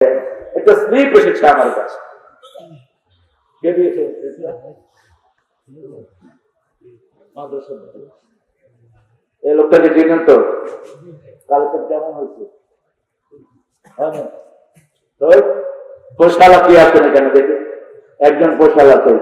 একটা স্লিপ এসেছে আমার কাছে। কে দিয়েছে? এই লোকটাকে চিনেন তো? কালকে কেমন হয়েছে? পোশালা কি আছে না কেন দেখে? একজন পোশালা আছে।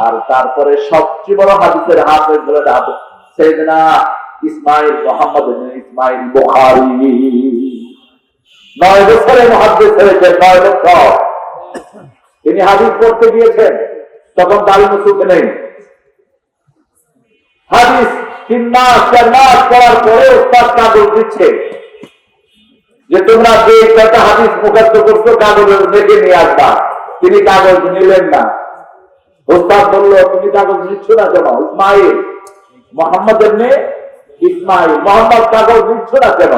আর তারপরে সবচেয়ে বড় হাদিসের হাফেজ হলেন সাইয়েদনা ইসমাইল মুহাম্মদ ইবনে ইসমাইল বুখারী। 9 বছরে মুহাদ্দিস হয়েছেন, 9 বছর তিনি হাদিস পড়তে গিয়েছেন, তখন দাড়ি মুছতে নেই। হাদিস 3 মাস 4 মাস পড়ার পরে উস্তাদ কাগজ দিচ্ছে যে তোমরা যে কয়টা হাদিস মুখস্থ করছো কাগজে লিখে নিয়ে আসবা। তিনি কাগজ নিলেন না। উস্তাদ বলল, তুমি কাগজ নিচ্ছ না কেন? ইসমাইল মুহাম্মদ ইবনে ইসমাইল মুহাম্মদ কাগজ নিচ্ছ না কেন?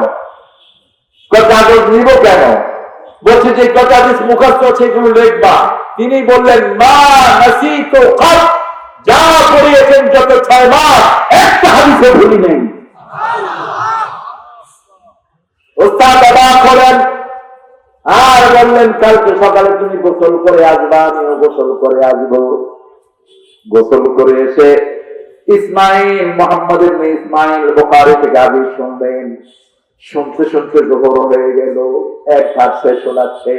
কাগজ নিব কেন? বলছে যে কয়টা হাদিস মুখস্থ সেগুলো লিখবা। তিনি বললেন, মা নাসিতু কাত, যা পড়িয়েছেন যত 6 মাস একটা হাদিসও ভুলি নেই। উস্তাদ অবাক হলেন আর বললেন, কালকে সকালে তুমি গোসল করে আসবা, আমিও গোসল করে আসবো। গোসল করে এসে ইসমাইল মুহাম্মদ ইবনে ইসমাইল বুখারী থেকে হাদিস শুনবেন। শুনতে শুনতে জোহর হয়ে গেল, এক ঘাট শেষ শোনাচ্ছে।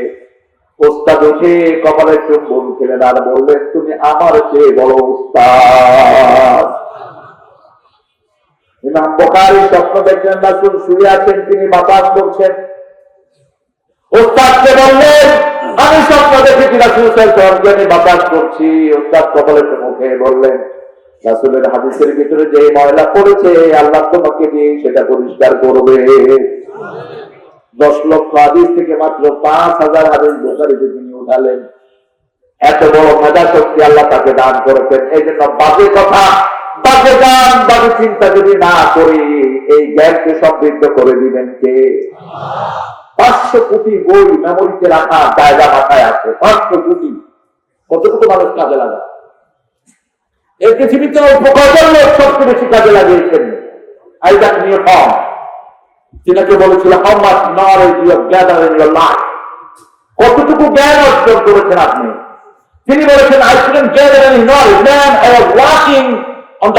উস্তাদ উঠে কপালে চুম্বন খেলেন আর বললেন, তুমি আমার চেয়ে বড় উস্তাদ। ইমাম বুখারী স্বপ্ন দেখলেন রাসূল শুয়ে আছেন, তিনি বাতাস করছেন। উস্তাদকে বললেন, আমি স্বপ্ন দেখেছি রাসূল সাল্লাল্লাহু আলাইহি ওয়াসাল্লাম বাতাস করছি। উস্তাদ কপালে মুখে বললেন, রাসূলের হাদিসের ভিতরে যে ময়লা পড়েছে আল্লাহ তোমাকে দিয়ে সেটা পরিষ্কার করবে। 10 লক্ষ হাদিস থেকে মাত্র 5000 হাদিস বুখারীতে তিনি উঠালেন। এত বড় মেধা শক্তি আল্লাহ তাকে দান করেছেন। এই জন্য বাজে কথা, বাজে গান, বাজে চিন্তা যদি না করি, এই জ্ঞানকে সমৃদ্ধ করে দিবেন কে? 500 কোটি বই মেমোরিতে রাখা জায়গা মাথায় আছে। 500 কোটি কতটুকু মানুষ কাজে লাগায়? এই পৃথিবীতে উপকরণ লোক সবচেয়ে বেশি কাজে লাগিয়েছেন আইজাক নিউটন। তিনাকে বলেছিল, how much knowledge you have gathered in your life, কতটুকু জ্ঞান অর্জন করেছেন আপনি? তিনি বলেছেন, I couldn't gather any knowledge, man, I was walking on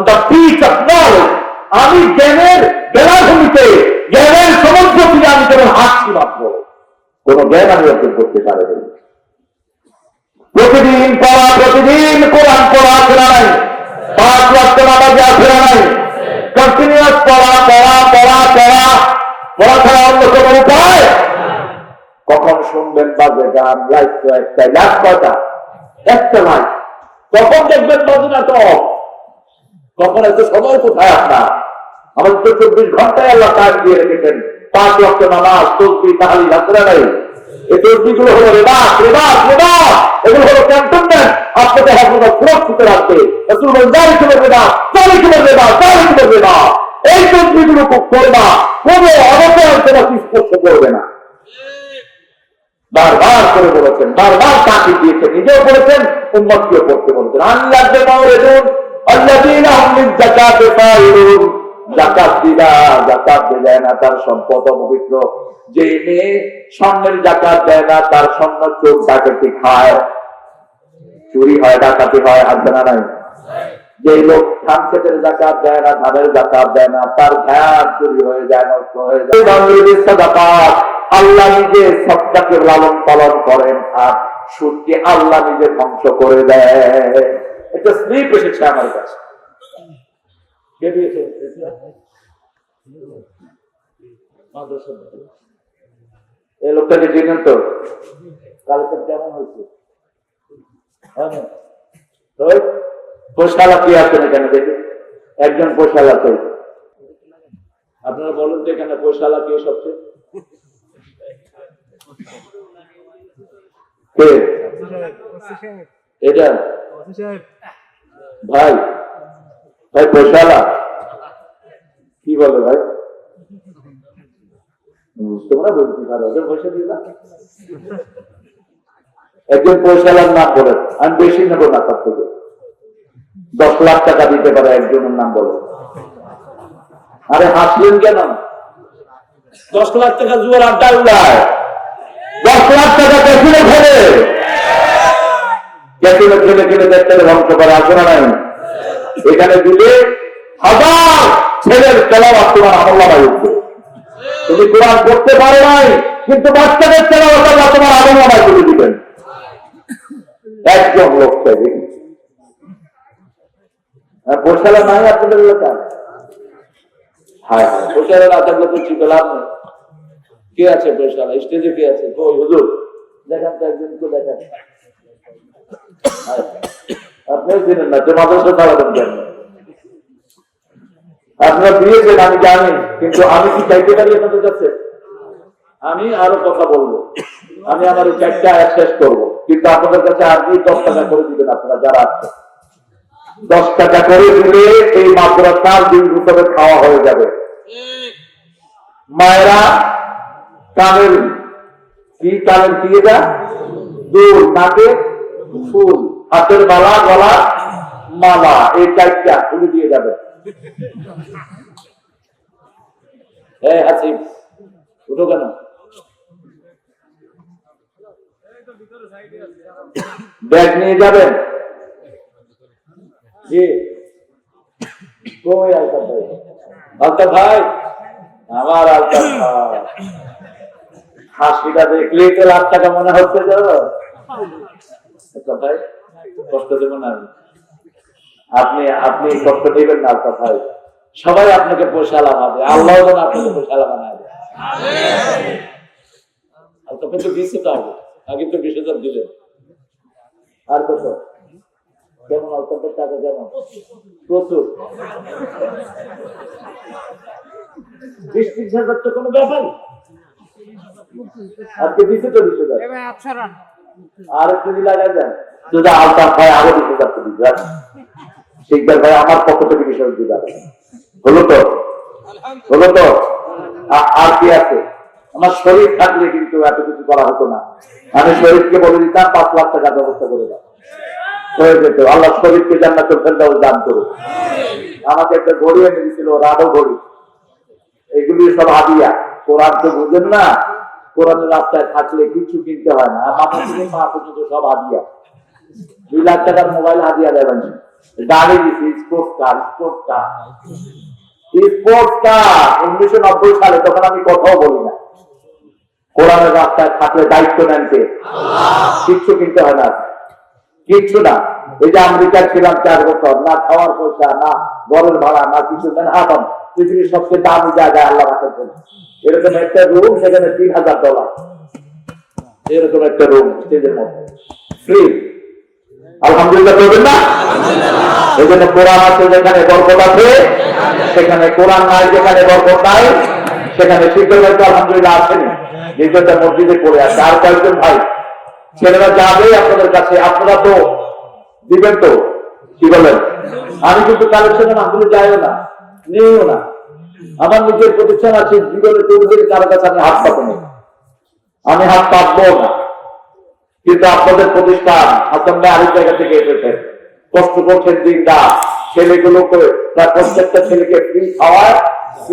the beach of knowledge. আমি জ্ঞানের বেলাভূমিতে, জ্ঞানের সমুদ্র থেকে আমি কেবল হাঁটছি মাত্র, কোন জ্ঞান আমি অর্জন করতে পারিনি। প্রতিদিন পড়া, প্রতিদিন কোরআন পড়া আছে না নাই? 5 ওয়াক্ত নামাজ আছে না নাই? কন্টিনিউয়াস পড়া পড়া পড়া পড়া পড়া ছাড়া অন্য কোন উপায়? কখন শুনবেন বাজে গান? লাইফ তো একটাই, লাইফ কয়টা? একটা লাইফ। কখন দেখবেন বাজে নাটক? কখন এত সময় কোথায় আপনার? আমাদের তো 24 ঘন্টায় আল্লাহ টাইম দিয়ে রেখেছেন। 5 ওয়াক্ত নামাজ, তাসবিহ, তাহলিল আছে না নাই? এই তসবিহগুলো হলো রিবাত, রিবাত, রিবাত। এগুলো হলো ক্যান্টনমেন্ট, আপনাকে হেফাজত সুরক্ষিত রাখবে। রাসূল বলেন, যালিকুম রিবাত, যালিকুম রিবাত, যালিকুম রিবাত। এই তসবিহগুলো করবা, কোনো অবস্থায় তোমাকে স্পর্শ করবে না। বারবার করে বলেছেন, বারবার তাকিদ দিয়েছেন, নিজেও বলেছেন, উম্মতকেও পড়তে বলেছেন। আল্লাহকে মাওলাদুন আল্লাযীনা হুম লিয-যাকাতি ফাইলুন। যাকাত দিবা, যাকাত দেয় না তার সম্পদ অপবিত্র। যে মেয়ে স্বর্ণের যাকাত দেয় না তার স্বর্ণ চোখ ডাকাতি খায়, চুরি হয়, ডাকাতি হয়, আছে না নাই? যে লোক ধান ক্ষেতের যাকাত দেয় না, ধানের যাকাত দেয় না, তার ধ্যান চুরি হয়ে যায়, নষ্ট হয়ে যায়। সাদাকাত, আল্লাহ নিজে সবটাকে লালন পালন করেন আর সুদকে আল্লাহ নিজে ধ্বংস করে দেয়। একটা স্লিপ এসেছে আমার কাছে। কে দিয়েছে? এই লোকটাকে চিনেন তো? কালকে কেমন হয়েছে? পোশালা কি আছে না কেন দেখে? একজন পোশালা আছে। আপনারা বলুন তো এখানে পোশালা কে সবচেয়ে? এটা ভাই, ভাই পোশালা কি বলে ভাই? তোমরা বলছি পয়সা দিবা একজন পরিচালনার নাম বলেন, আমি বেশি নেব না তার থেকে, 10 লাখ টাকা দিতে পারে একজনের নাম বলেন। আরে হাসলেন কেন? 10 লাখ টাকা জুয়ার আড্ডা উড়ায়, 10 লাখ টাকা ক্যাসিনো খেলে, ক্যাসিনো খেলে খেলে দেখতে ধ্বংস করে, আসলে নাই এখানে দিলে হাজার ছেলের তেলাওয়াত তোমার আমল্লামায় উঠবে। তুমি কোরআন পড়তে পারো নাই, কিন্তু বাচ্চাদের তেলাওয়াত আল্লাহ তোমার আমল্লামায় তুলে দিবেন। একজন লোক চাইবে পৌঁছালা নাই আপনাদের এলাকায়? হ্যাঁ হ্যাঁ, পৌঁছালা না থাকলে তো ঠিক লাভ নেই। কে আছে পৌঁছালা? স্টেজে কে আছে? ওই হুজুর দেখান তো, একজনকে দেখান। আপনিও চিনেন না, যে মাদ্রাসা চালাবেন কেন? আপনারা দিয়েছেন আমি জানি, কিন্তু আমি কি চাইতে পারি আপনাদের কাছে? আমি আরো কথা বলবো, আমি আমার এই 4টা আয়াত শেষ করবো, কিন্তু আপনাদের কাছে আপনি 10 টাকা করে দিবেন। আপনারা যারা আছেন 10 টাকা করে দিলে এই মাদ্রাসার দিন ভিতরে খাওয়া হয়ে যাবে। মায়েরা কানের কি, কানের কি এটা? দুল, নাকে ফুল, হাতের মালা, গলা মালা, এই 4টা খুলে দিয়ে যাবে। হ্যাঁ হাসিব, উঠো কেন? ব্যাগ নিয়ে যাবেন? জি, কই আলতাফ ভাই? আলতাফ ভাই, আমার আলতাফ ভাই, হাসিটা দেখলেই তো লাখ টাকা মনে হচ্ছে। আলতাফ ভাই কষ্ট দেবেন না, আপনি আপনি কষ্ট নেবেন না আলতাফ ভাই। সবাই আপনাকে পয়সালা ভাবে, আল্লাহ যেন আপনাকে পয়সালা বানায়। আলতাফ ভাই তো 20 তো আগে তো 20,000 দিলেন। আর কত? কেমন আলতাফের টাকা কেমন? প্রচুর। 20-30,000 তো কোনো ব্যাপার। আজকে দিতে তো 20,000। আর একটু লাগাই যান, যদি আলতাফ ভাই আরো 20,000 তো দিবেন। শিকদার ভাই আমার পক্ষ থেকে 20,000 দিবেন। হলো তো? হলো তো? আর কি আছে? আমার শরীর থাকলে কিন্তু এত কিছু করা হতো না। আমি শরীরকে বলে দিতাম 5 লাখ টাকার ব্যবস্থা করে দাও, হয়ে যেত। আল্লাহ শরীরকে জান্নাতুল ফেরদাউস দান করুন। আমাকে একটা ঘড়ি এনে দিয়েছিল, রাডো ঘড়ি। এগুলি সব হাদিয়া। কোরআন তো বুঝেন না, কোরআনের রাস্তায় থাকলে কিছু কিনতে হয় না। মাথা থেকে পা পর্যন্ত সব হাদিয়া। 2 লাখ টাকার মোবাইল হাদিয়া দেবেন, গাড়ি দিচ্ছি, স্পোর্টস কার। 1990 সালে, তখন আমি কথাও বলি না। কোরআনের রাস্তায় থাকলে দায়িত্ব নেন কে? কিচ্ছু কিনতে হয় না, কিচ্ছু না। এই যে আমেরিকায় ছিলাম 4 বছর, না খাওয়ার পয়সা, না ঘরের ভাড়া, না কিছু নেন। এখন পৃথিবীর সবচেয়ে দামি জায়গায় আল্লাহ রাখেন, এরকম একটা রুম, সেখানে $3,000, এরকম একটা রুম স্টেজের মধ্যে ফ্রি। আলহামদুলিল্লাহ করবেন না? এই জন্য কোরআন আছে যেখানে বরকত আছে সেখানে, কোরআন নাই যেখানে বরকত নাই সেখানে। শিক্ষক আলহামদুলিল্লাহ আসেনি, নিজেদের মসজিদে পড়ে আছে। আর কয়েকজন ভাই ছেলেরা যাবে আপনাদের কাছে, আপনারা তো দিবেন তো, কি বলেন? আমি কিন্তু কালেকশনে মাহফিলে যাইও না, নিও না। আমার নিজের প্রতিষ্ঠান আছে, জীবনে তরুণদের কারো কাছে আমি হাত পাবো না, আমি হাত পাবো না। কিন্তু আপনাদের প্রতিষ্ঠান আপনারা আরেক জায়গা থেকে এসেছেন, কষ্ট করছেন দিন রাত, ছেলেগুলোকে, প্রত্যেকটা ছেলেকে ফ্রি খাওয়ায়, ফ্রি